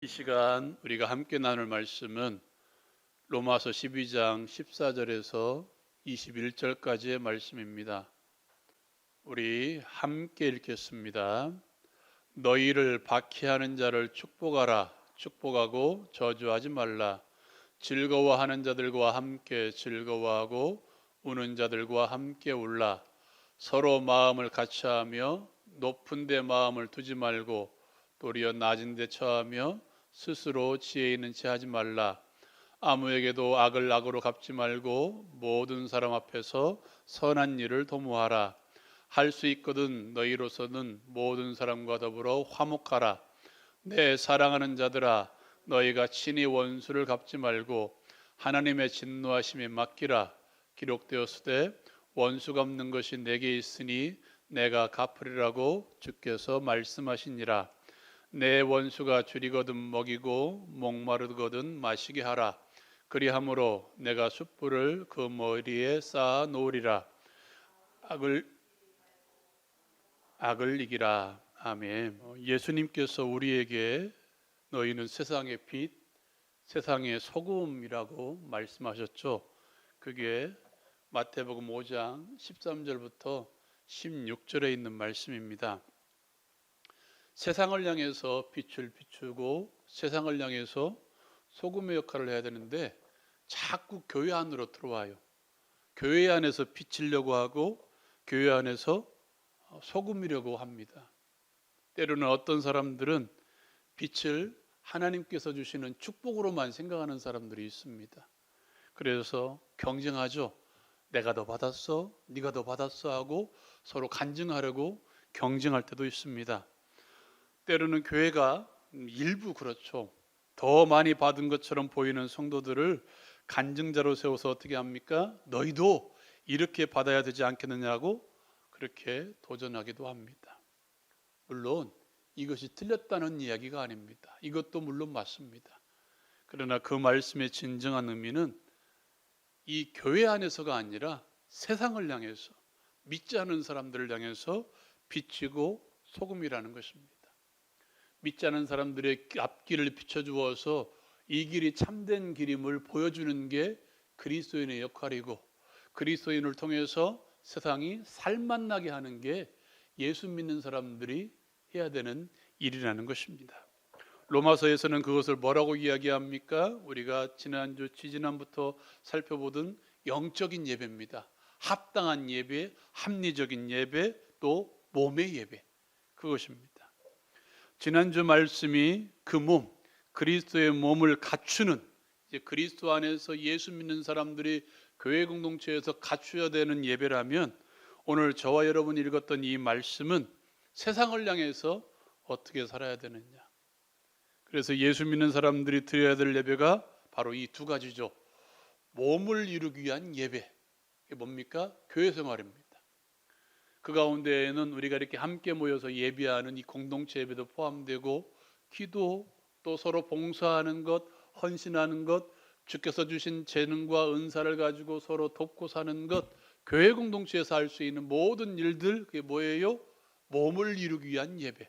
이 시간 우리가 함께 나눌 말씀은 로마서 12장 14절에서 21절까지의 말씀입니다. 우리 함께 읽겠습니다. 너희를 박해하는 자를 축복하라. 축복하고 저주하지 말라. 즐거워하는 자들과 함께 즐거워하고 우는 자들과 함께 울라. 서로 마음을 같이하며 높은 데 마음을 두지 말고 도리어 낮은 데 처하며 스스로 지혜 있는 체 하지 말라. 아무에게도 악을 악으로 갚지 말고 모든 사람 앞에서 선한 일을 도모하라. 할 수 있거든 너희로서는 모든 사람과 더불어 화목하라. 내 사랑하는 자들아, 너희가 친히 원수를 갚지 말고 하나님의 진노하심에 맡기라. 기록되었으되 원수 갚는 것이 내게 있으니 내가 갚으리라고 주께서 말씀하시니라. 내 원수가 줄이거든 먹이고 목마르거든 마시게 하라. 그리함으로 내가 숯불을 그 머리에 쌓아 놓으리라. 악을 이기라. 아멘. 예수님께서 우리에게 너희는 세상의 빛, 세상의 소금이라고 말씀하셨죠. 그게 마태복음 5장 13절부터 16절에 있는 말씀입니다. 세상을 향해서 빛을 비추고 세상을 향해서 소금의 역할을 해야 되는데 자꾸 교회 안으로 들어와요. 교회 안에서 비치려고 하고 교회 안에서 소금이려고 합니다. 때로는 어떤 사람들은 빛을 하나님께서 주시는 축복으로만 생각하는 사람들이 있습니다. 그래서 경쟁하죠. 내가 더 받았어, 네가 더 받았어 하고 서로 간증하려고 경쟁할 때도 있습니다. 때로는 교회가 일부 그렇죠. 더 많이 받은 것처럼 보이는 성도들을 간증자로 세워서 어떻게 합니까? 너희도 이렇게 받아야 되지 않겠느냐고 그렇게 도전하기도 합니다. 물론 이것이 틀렸다는 이야기가 아닙니다. 이것도 물론 맞습니다. 그러나 그 말씀의 진정한 의미는 이 교회 안에서가 아니라 세상을 향해서 믿지 않은 사람들을 향해서 비치고 소금이라는 것입니다. 믿지 않은 사람들의 앞길을 비춰주어서 이 길이 참된 길임을 보여주는 게 그리스도인의 역할이고 그리스도인을 통해서 세상이 살맛나게 하는 게 예수 믿는 사람들이 해야 되는 일이라는 것입니다. 로마서에서는 그것을 뭐라고 이야기합니까? 우리가 지지난부터 살펴보던 영적인 예배입니다. 합당한 예배, 합리적인 예배, 또 몸의 예배, 그것입니다. 지난주 말씀이 그 몸, 그리스도의 몸을 갖추는, 이제 그리스도 안에서 예수 믿는 사람들이 교회 공동체에서 갖춰야 되는 예배라면 오늘 저와 여러분이 읽었던 이 말씀은 세상을 향해서 어떻게 살아야 되느냐. 그래서 예수 믿는 사람들이 드려야 될 예배가 바로 이 두 가지죠. 몸을 이루기 위한 예배, 이게 뭡니까? 교회 생활입니다. 그 가운데에는 우리가 이렇게 함께 모여서 예배하는 이 공동체 예배도 포함되고 기도, 또 서로 봉사하는 것, 헌신하는 것, 주께서 주신 재능과 은사를 가지고 서로 돕고 사는 것, 교회 공동체에서 할 수 있는 모든 일들, 그게 뭐예요? 몸을 이루기 위한 예배,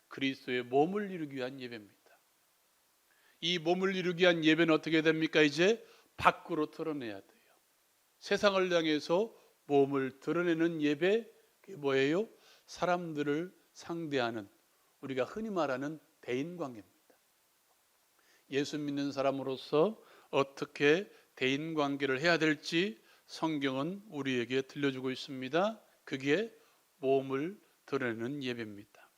그리스도의 몸을 이루기 위한 예배입니다. 이 몸을 이루기 위한 예배는 어떻게 됩니까? 이제 밖으로 드러내야 돼요. 세상을 향해서 몸을 드러내는 예배, 그게 뭐예요? 사람들을 상대하는, 우리가 흔히 말하는 대인관계입니다. 예수 믿는 사람으로서 어떻게 대인관계를 해야 될지 성경은 우리에게 들려주고 있습니다. 그게 몸을 드러내는 예배입니다.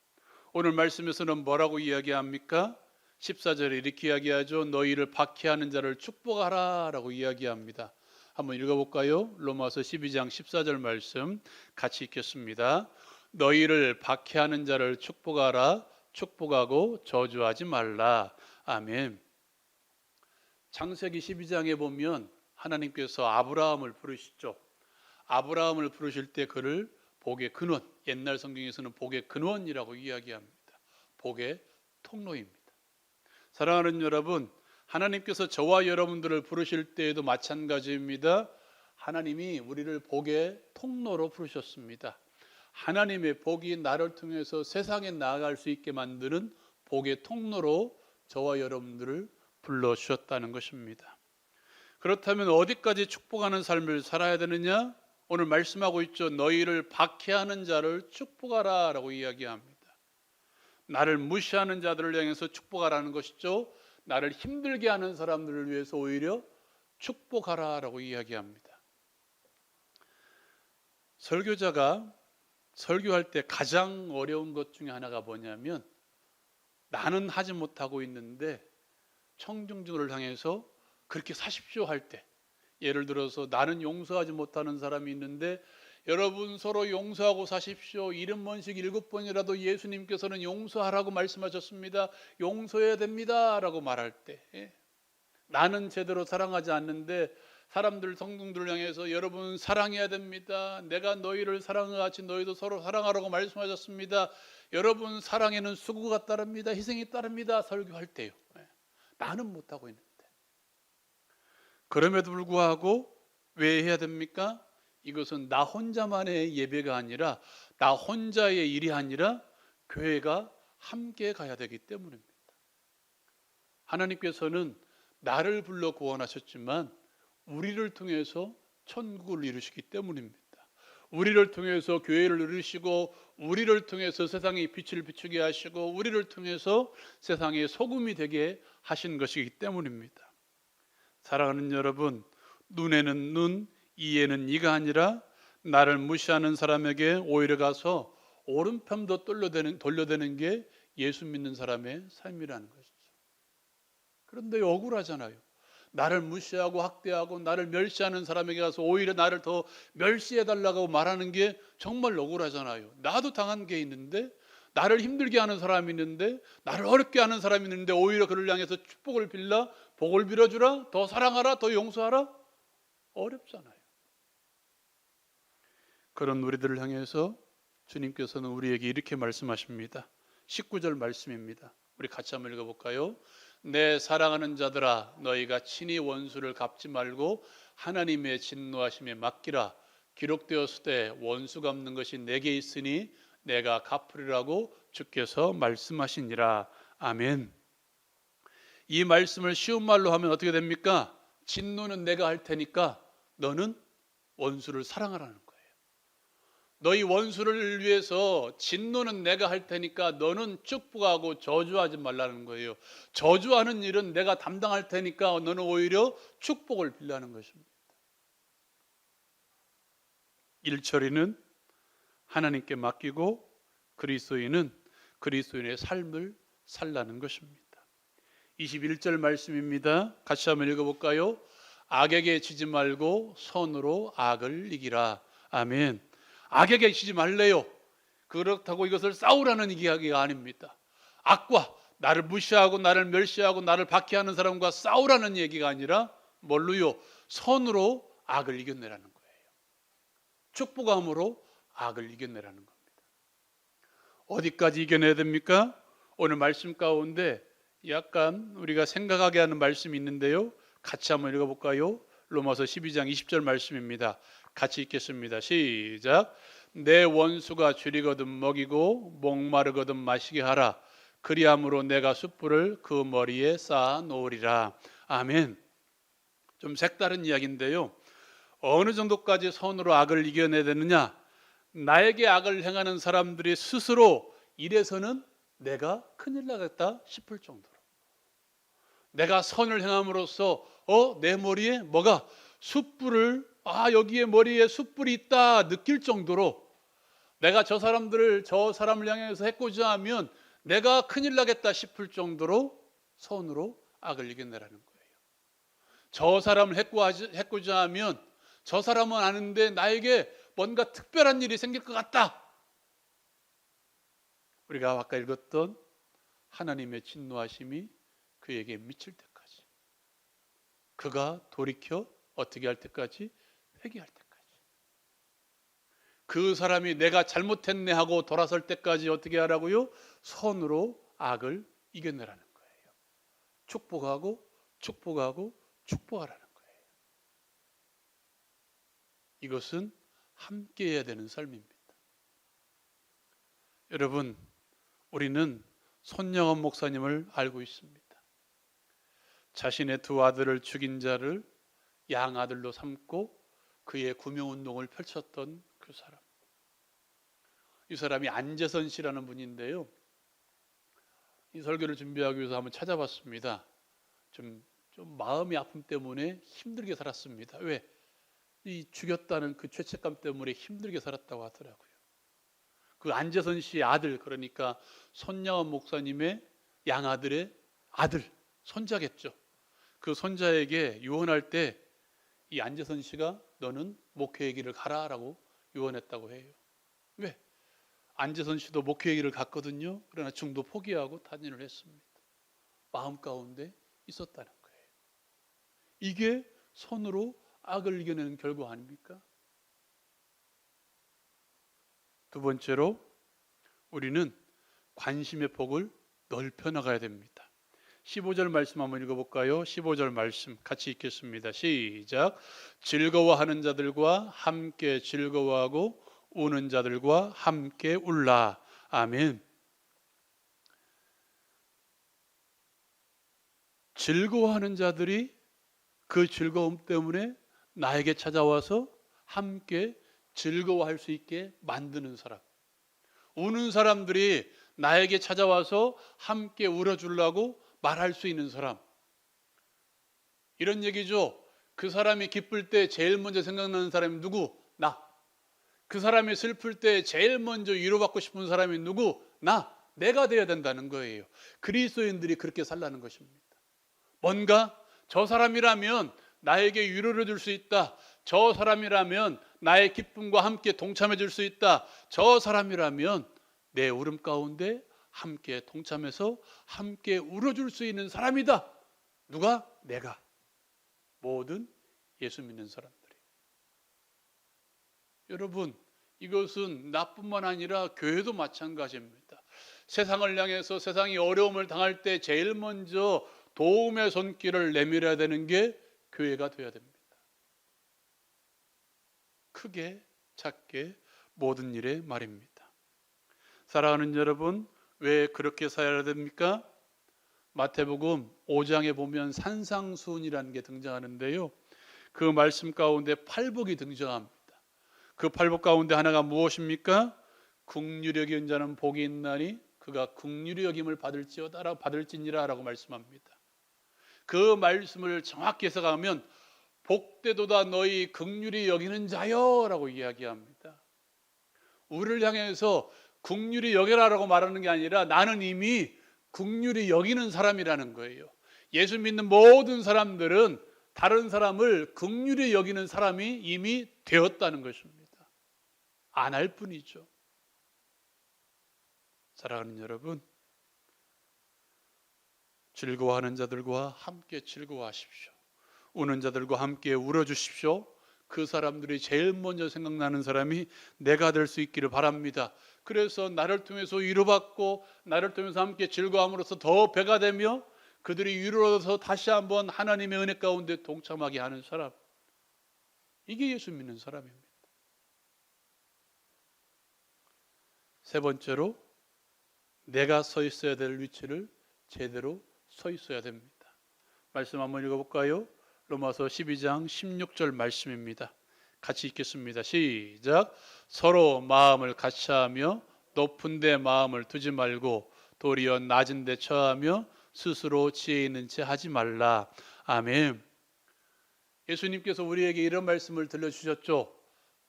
오늘 말씀에서는 뭐라고 이야기합니까? 14절에 이렇게 이야기하죠. 너희를 박해하는 자를 축복하라 라고 이야기합니다. 한번 읽어볼까요? 로마서 12장 14절 말씀 같이 읽겠습니다. 너희를 박해하는 자를 축복하라. 축복하고 저주하지 말라. 아멘. 창세기 12장에 보면 하나님께서 아브라함을 부르시죠. 아브라함을 부르실 때 그를 복의 근원, 옛날 성경에서는 복의 근원이라고 이야기합니다. 복의 통로입니다. 사랑하는 여러분, 하나님께서 저와 여러분들을 부르실 때에도 마찬가지입니다. 하나님이 우리를 복의 통로로 부르셨습니다. 하나님의 복이 나를 통해서 세상에 나아갈 수 있게 만드는 복의 통로로 저와 여러분들을 불러주셨다는 것입니다. 그렇다면 어디까지 축복하는 삶을 살아야 되느냐? 오늘 말씀하고 있죠. 너희를 박해하는 자를 축복하라 라고 이야기합니다. 나를 무시하는 자들을 향해서 축복하라는 것이죠. 나를 힘들게 하는 사람들을 위해서 오히려 축복하라 라고 이야기합니다. 설교자가 설교할 때 가장 어려운 것 중에 하나가 뭐냐면, 나는 하지 못하고 있는데 청중들을 향해서 그렇게 사십시오 할 때, 예를 들어서 나는 용서하지 못하는 사람이 있는데 여러분 서로 용서하고 사십시오. 70번씩 7번이라도 예수님께서는 용서하라고 말씀하셨습니다. 용서해야 됩니다 라고 말할 때, 나는 제대로 사랑하지 않는데 사람들, 성도들을 향해서 여러분 사랑해야 됩니다. 내가 너희를 사랑과 같이 너희도 서로 사랑하라고 말씀하셨습니다. 여러분 사랑에는 수고가 따릅니다. 희생이 따릅니다. 설교할 때요. 나는 못하고 있는데. 그럼에도 불구하고 왜 해야 됩니까? 이것은 나 혼자만의 예배가 아니라, 나 혼자의 일이 아니라 교회가 함께 가야 되기 때문입니다. 하나님께서는 나를 불러 구원하셨지만 우리를 통해서 천국을 이루시기 때문입니다. 우리를 통해서 교회를 이루시고, 우리를 통해서 세상에 빛을 비추게 하시고, 우리를 통해서 세상의 소금이 되게 하신 것이기 때문입니다. 사랑하는 여러분, 눈에는 눈, 이에는 이가 아니라 나를 무시하는 사람에게 오히려 가서 오른편도 돌려대는 게 예수 믿는 사람의 삶이라는 것이죠. 그런데 억울하잖아요. 나를 무시하고 학대하고 나를 멸시하는 사람에게 가서 오히려 나를 더 멸시해달라고 말하는 게 정말 억울하잖아요. 나도 당한 게 있는데, 나를 힘들게 하는 사람이 있는데, 나를 어렵게 하는 사람이 있는데 오히려 그를 향해서 축복을 빌라, 복을 빌어주라, 더 사랑하라, 더 용서하라? 어렵잖아요. 그런 우리들을 향해서 주님께서는 우리에게 이렇게 말씀하십니다. 19절 말씀입니다. 우리 같이 한번 읽어볼까요? 내 사랑하는 자들아, 너희가 친히 원수를 갚지 말고 하나님의 진노하심에 맡기라. 기록되었으되 원수 갚는 것이 내게 있으니 내가 갚으리라고 주께서 말씀하시니라. 아멘. 이 말씀을 쉬운 말로 하면 어떻게 됩니까? 진노는 내가 할 테니까 너는 원수를 사랑하라는 거예요. 너희 원수를 위해서 진노는 내가 할 테니까 너는 축복하고 저주하지 말라는 거예요. 저주하는 일은 내가 담당할 테니까 너는 오히려 축복을 빌라는 것입니다. 일처리는 하나님께 맡기고 그리스도인은 그리스도인의 삶을 살라는 것입니다. 21절 말씀입니다. 같이 한번 읽어볼까요? 악에게 지지 말고 선으로 악을 이기라. 아멘. 악에게 지지 말래요. 그렇다고 이것을 싸우라는 이야기가 아닙니다. 악과 나를 무시하고 나를 멸시하고 나를 박해하는 사람과 싸우라는 얘기가 아니라 뭘로요? 선으로 악을 이겨내라는 거예요. 축복함으로 악을 이겨내라는 겁니다. 어디까지 이겨내야 됩니까? 오늘 말씀 가운데 약간 우리가 생각하게 하는 말씀이 있는데요. 같이 한번 읽어볼까요? 로마서 12장 20절 말씀입니다. 같이 읽겠습니다. 시작. 내 원수가 줄이거든 먹이고 목마르거든 마시게 하라. 그리함으로 내가 숯불을 그 머리에 쌓아 놓으리라. 아멘. 좀 색다른 이야기인데요. 어느 정도까지 선으로 악을 이겨내야 되느냐? 나에게 악을 행하는 사람들이 스스로 이래서는 내가 큰일 나겠다 싶을 정도로, 내가 선을 행함으로써 내 머리에 뭐가 숯불을, 여기에 머리에 숯불이 있다 느낄 정도로, 내가 저 사람을 향해서 해코지 하면 내가 큰일 나겠다 싶을 정도로 선으로 악을 이겨내라는 거예요. 저 사람을 해코지 하면 저 사람은 아는데 나에게 뭔가 특별한 일이 생길 것 같다. 우리가 아까 읽었던 하나님의 진노하심이 그에게 미칠 때까지, 그가 돌이켜 어떻게 할 때까지? 회개할 때까지, 그 사람이 내가 잘못했네 하고 돌아설 때까지 어떻게 하라고요? 선으로 악을 이겨내라는 거예요. 축복하고 축복하고 축복하라는 거예요. 이것은 함께 해야 되는 삶입니다. 여러분, 우리는 손영원 목사님을 알고 있습니다. 자신의 두 아들을 죽인 자를 양아들로 삼고 그의 구명운동을 펼쳤던 그 사람. 이 사람이 안재선 씨라는 분인데요. 이 설교를 준비하기 위해서 한번 찾아봤습니다. 좀 마음의 아픔 때문에 힘들게 살았습니다. 왜? 이 죽였다는 그 죄책감 때문에 힘들게 살았다고 하더라고요. 그 안재선 씨의 아들, 그러니까 손양원 목사님의 양아들의 아들, 손자겠죠. 그 손자에게 유언할 때 이 안재선 씨가 너는 목회의 길을 가라라고 유언했다고 해요. 왜? 안재선 씨도 목회의 길을 갔거든요. 그러나 중도 포기하고 탄신을 했습니다. 마음 가운데 있었다는 거예요. 이게 손으로 악을 이겨내는 결과 아닙니까? 두 번째로 우리는 관심의 폭을 넓혀 나가야 됩니다. 15절 말씀 한번 읽어볼까요? 15절 말씀 같이 읽겠습니다. 시작. 즐거워하는 자들과 함께 즐거워하고 우는 자들과 함께 울라. 아멘. 즐거워하는 자들이 그 즐거움 때문에 나에게 찾아와서 함께 즐거워할 수 있게 만드는 사람. 우는 사람들이 나에게 찾아와서 함께 울어주려고 말할 수 있는 사람. 이런 얘기죠. 그 사람이 기쁠 때 제일 먼저 생각나는 사람이 누구? 나. 그 사람이 슬플 때 제일 먼저 위로받고 싶은 사람이 누구? 나. 내가 되어야 된다는 거예요. 그리스도인들이 그렇게 살라는 것입니다. 뭔가 저 사람이라면 나에게 위로를 줄 수 있다. 저 사람이라면 나의 기쁨과 함께 동참해 줄 수 있다. 저 사람이라면 내 울음 가운데 함께 동참해서 함께 울어줄 수 있는 사람이다. 누가? 내가. 모든 예수 믿는 사람들이. 여러분, 이것은 나뿐만 아니라 교회도 마찬가지입니다. 세상을 향해서 세상이 어려움을 당할 때 제일 먼저 도움의 손길을 내밀어야 되는 게 교회가 되어야 됩니다. 크게 작게 모든 일에 말입니다. 사랑하는 여러분, 왜 그렇게 살아야 됩니까? 마태복음 5장에 보면 산상수훈이라는 게 등장하는데요. 그 말씀 가운데 팔복이 등장합니다. 그 팔복 가운데 하나가 무엇입니까? 긍휼히 여기는 자는 복이 있나니 그가 긍휼히 여김을 받을지니라 라고 말씀합니다. 그 말씀을 정확히 해석하면 복되도다 너희 긍휼히 여기는 자여 라고 이야기합니다. 우리를 향해서 긍휼히 여겨라라고 말하는 게 아니라 나는 이미 긍휼히 여기는 사람이라는 거예요. 예수 믿는 모든 사람들은 다른 사람을 긍휼히 여기는 사람이 이미 되었다는 것입니다. 안 할 뿐이죠. 사랑하는 여러분, 즐거워하는 자들과 함께 즐거워하십시오. 우는 자들과 함께 울어주십시오. 그 사람들이 제일 먼저 생각나는 사람이 내가 될 수 있기를 바랍니다. 그래서 나를 통해서 위로받고 나를 통해서 함께 즐거움으로써 더 배가 되며 그들이 위로로서 다시 한번 하나님의 은혜 가운데 동참하게 하는 사람. 이게 예수 믿는 사람입니다. 세 번째로 내가 서 있어야 될 위치를 제대로 서 있어야 됩니다. 말씀 한번 읽어볼까요? 로마서 12장 16절 말씀입니다. 같이 읽겠습니다. 시작. 서로 마음을 같이하며 높은 데 마음을 두지 말고 도리어 낮은 데 처하며 스스로 지혜 있는 채 하지 말라. 아멘. 예수님께서 우리에게 이런 말씀을 들려주셨죠.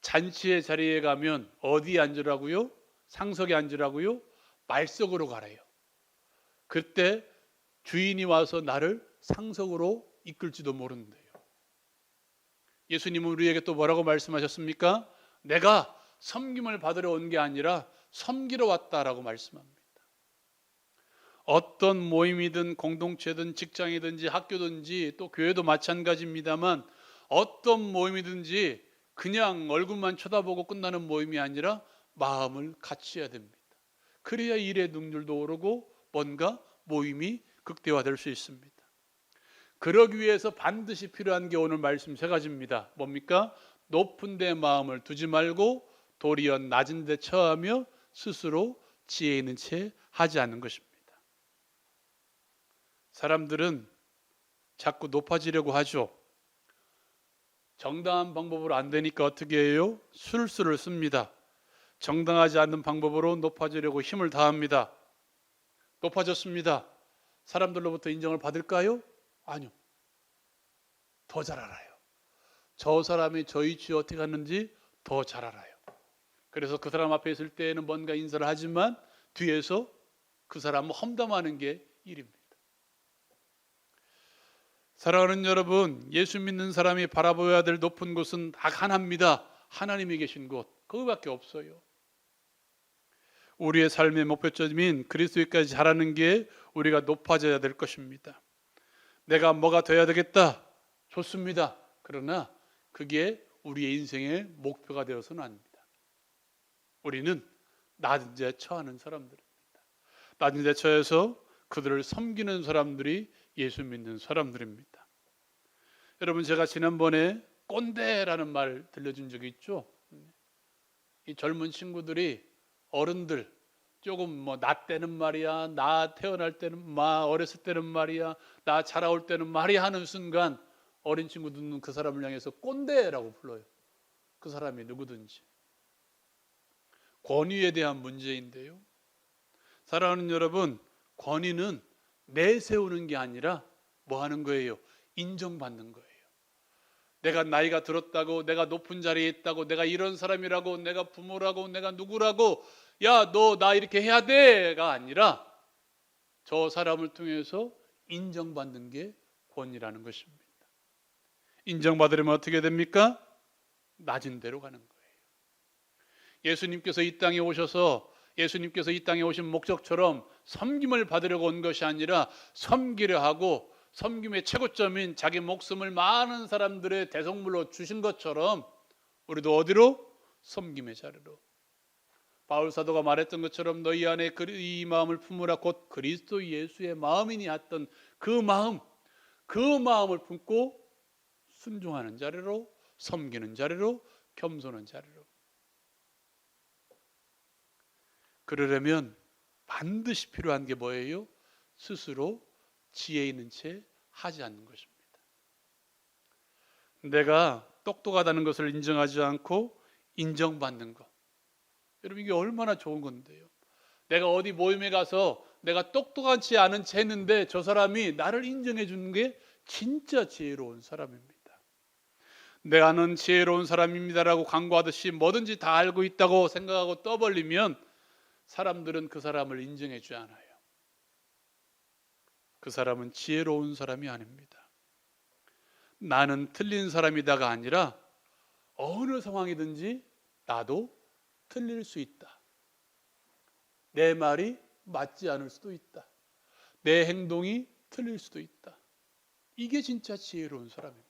잔치의 자리에 가면 어디에 앉으라고요? 상석에 앉으라고요? 말석으로 가래요. 그때 주인이 와서 나를 상석으로 이끌지도 모른대요. 예수님은 우리에게 또 뭐라고 말씀하셨습니까? 내가 섬김을 받으러 온 게 아니라 섬기러 왔다라고 말씀합니다. 어떤 모임이든 공동체든 직장이든지 학교든지 또 교회도 마찬가지입니다만 어떤 모임이든지 그냥 얼굴만 쳐다보고 끝나는 모임이 아니라 마음을 같이 해야 됩니다. 그래야 일의 능률도 오르고 뭔가 모임이 극대화될 수 있습니다. 그러기 위해서 반드시 필요한 게 오늘 말씀 세 가지입니다. 뭡니까? 높은 데 마음을 두지 말고 도리어 낮은 데 처하며 스스로 지혜 있는 채 하지 않는 것입니다. 사람들은 자꾸 높아지려고 하죠. 정당한 방법으로 안 되니까 어떻게 해요? 술수를 씁니다. 정당하지 않는 방법으로 높아지려고 힘을 다합니다. 높아졌습니다. 사람들로부터 인정을 받을까요? 아니요. 더 잘 알아요. 저 사람이 저 위치에 어떻게 갔는지 더 잘 알아요. 그래서 그 사람 앞에 있을 때에는 뭔가 인사를 하지만 뒤에서 그 사람을 험담하는 게 일입니다. 사랑하는 여러분, 예수 믿는 사람이 바라보아야 될 높은 곳은 딱 하나입니다. 하나님이 계신 곳, 거기밖에 없어요. 우리의 삶의 목표점인 그리스도까지 자라는 게 우리가 높아져야 될 것입니다. 내가 뭐가 돼야 되겠다, 좋습니다. 그러나 그게 우리의 인생의 목표가 되어서는 안 됩니다. 우리는 낮은 데 처하는 사람들입니다. 낮은 데 처해서 그들을 섬기는 사람들이 예수 믿는 사람들입니다. 여러분, 제가 지난번에 꼰대라는 말 들려준 적이 있죠. 이 젊은 친구들이 어른들 조금 나 때는 말이야, 나 태어날 때는 어렸을 때는 말이야, 나 자라올 때는 말이야 하는 순간 어린 친구들은 그 사람을 향해서 꼰대라고 불러요. 그 사람이 누구든지. 권위에 대한 문제인데요. 사랑하는 여러분, 권위는 내세우는 게 아니라 뭐 하는 거예요? 인정받는 거예요. 내가 나이가 들었다고, 내가 높은 자리에 있다고, 내가 이런 사람이라고, 내가 부모라고, 내가 누구라고, 야, 너 나 이렇게 해야 돼가 아니라 저 사람을 통해서 인정받는 게 권위라는 것입니다. 인정받으려면 어떻게 됩니까? 낮은 데로 가는 거예요. 예수님께서 이 땅에 오셔서 예수님께서 이 땅에 오신 목적처럼 섬김을 받으려고 온 것이 아니라 섬기려 하고 섬김의 최고점인 자기 목숨을 많은 사람들의 대속물로 주신 것처럼 우리도 어디로? 섬김의 자리로. 바울 사도가 말했던 것처럼 너희 안에 이 마음을 품으라 곧 그리스도 예수의 마음이니 했던 그 마음을 품고 순종하는 자리로, 섬기는 자리로, 겸손한 자리로. 그러려면 반드시 필요한 게 뭐예요? 스스로 지혜 있는 채 하지 않는 것입니다. 내가 똑똑하다는 것을 인정하지 않고 인정받는 것. 여러분, 이게 얼마나 좋은 건데요. 내가 어디 모임에 가서 내가 똑똑하지 않은 채 했는데 저 사람이 나를 인정해 주는 게 진짜 지혜로운 사람입니다. 나는 지혜로운 사람입니다라고 광고하듯이 뭐든지 다 알고 있다고 생각하고 떠벌리면 사람들은 그 사람을 인정해 주지 않아요. 그 사람은 지혜로운 사람이 아닙니다. 나는 틀린 사람이다가 아니라 어느 상황이든지 나도 틀릴 수 있다. 내 말이 맞지 않을 수도 있다. 내 행동이 틀릴 수도 있다. 이게 진짜 지혜로운 사람입니다.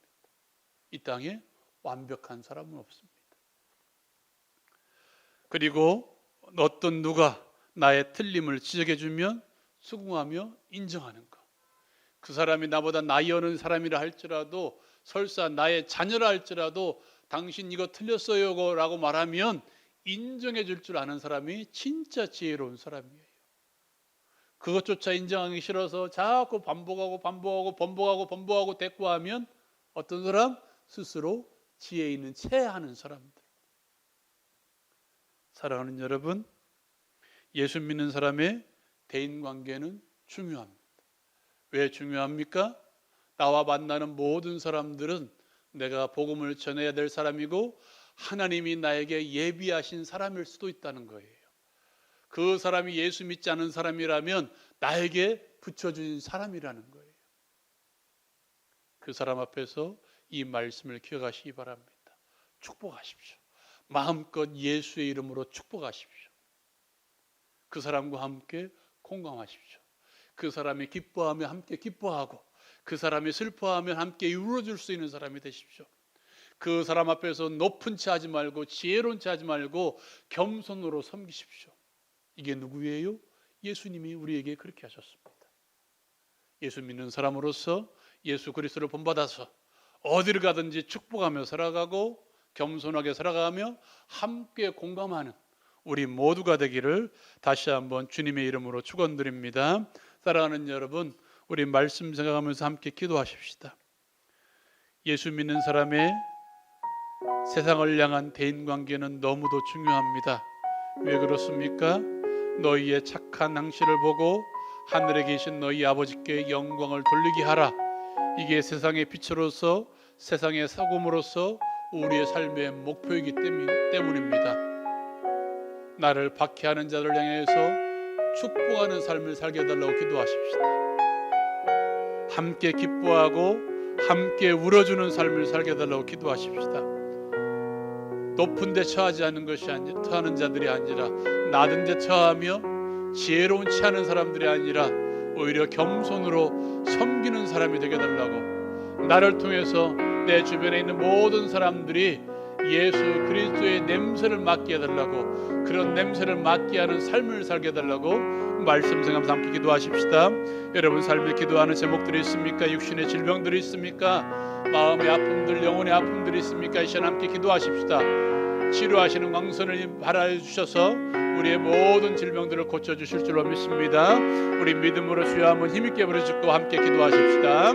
이 땅에 완벽한 사람은 없습니다. 그리고 어떤 누가 나의 틀림을 지적해 주면 수긍하며 인정하는 것. 그 사람이 나보다 나이 어린 사람이라 할지라도 설사 나의 자녀라 할지라도 당신 이거 틀렸어요 라고 말하면 인정해 줄 줄 아는 사람이 진짜 지혜로운 사람이에요. 그것조차 인정하기 싫어서 자꾸 반복하고 대꾸하면 어떤 사람? 스스로 지혜 있는 채 하는 사람들. 사랑하는 여러분, 예수 믿는 사람의 대인관계는 중요합니다. 왜 중요합니까? 나와 만나는 모든 사람들은 내가 복음을 전해야 될 사람이고 하나님이 나에게 예비하신 사람일 수도 있다는 거예요. 그 사람이 예수 믿지 않은 사람이라면 나에게 붙여준 사람이라는 거예요. 그 사람 앞에서 이 말씀을 기억하시기 바랍니다. 축복하십시오. 마음껏 예수의 이름으로 축복하십시오. 그 사람과 함께 공감하십시오. 그 사람이 기뻐하면 함께 기뻐하고 그 사람이 슬퍼하면 함께 이루어줄 수 있는 사람이 되십시오. 그 사람 앞에서 높은 채 하지 말고 지혜로운 채 하지 말고 겸손으로 섬기십시오. 이게 누구예요? 예수님이 우리에게 그렇게 하셨습니다. 예수 믿는 사람으로서 예수 그리스도를 본받아서 어디를 가든지 축복하며 살아가고 겸손하게 살아가며 함께 공감하는 우리 모두가 되기를 다시 한번 주님의 이름으로 축원드립니다. 사랑하는 여러분, 우리 말씀 생각하면서 함께 기도하십시다. 예수 믿는 사람의 세상을 향한 대인관계는 너무도 중요합니다. 왜 그렇습니까? 너희의 착한 행실을 보고 하늘에 계신 너희 아버지께 영광을 돌리게 하라. 이게 세상의 빛으로서 세상의 소금으로서 우리의 삶의 목표이기 때문입니다. 나를 박해하는 자를 향해서 축복하는 삶을 살게 해달라고 기도하십시다. 함께 기뻐하고 함께 울어주는 삶을 살게 해달라고 기도하십시다. 높은 데 처하지 않는 것이 아니라 처하는 자들이 아니라 낮은 데 처하며 지혜로운 취하는 사람들이 아니라 오히려 겸손으로 섬기는 사람이 되게 해달라고, 나를 통해서 내 주변에 있는 모든 사람들이 예수 그리스도의 냄새를 맡게 해달라고, 그런 냄새를 맡게 하는 삶을 살게 해달라고 말씀 생각하면서 함께 기도하십시다. 여러분 삶에 기도하는 제목들이 있습니까? 육신의 질병들이 있습니까? 마음의 아픔들, 영혼의 아픔들이 있습니까? 이 시간 함께 기도하십시다. 치료하시는 광선을 바라주셔서 우리의 모든 질병들을 고쳐주실 줄로 믿습니다. 우리 믿음으로 주여 한번 힘있게 부르짖고 함께 기도하십시다.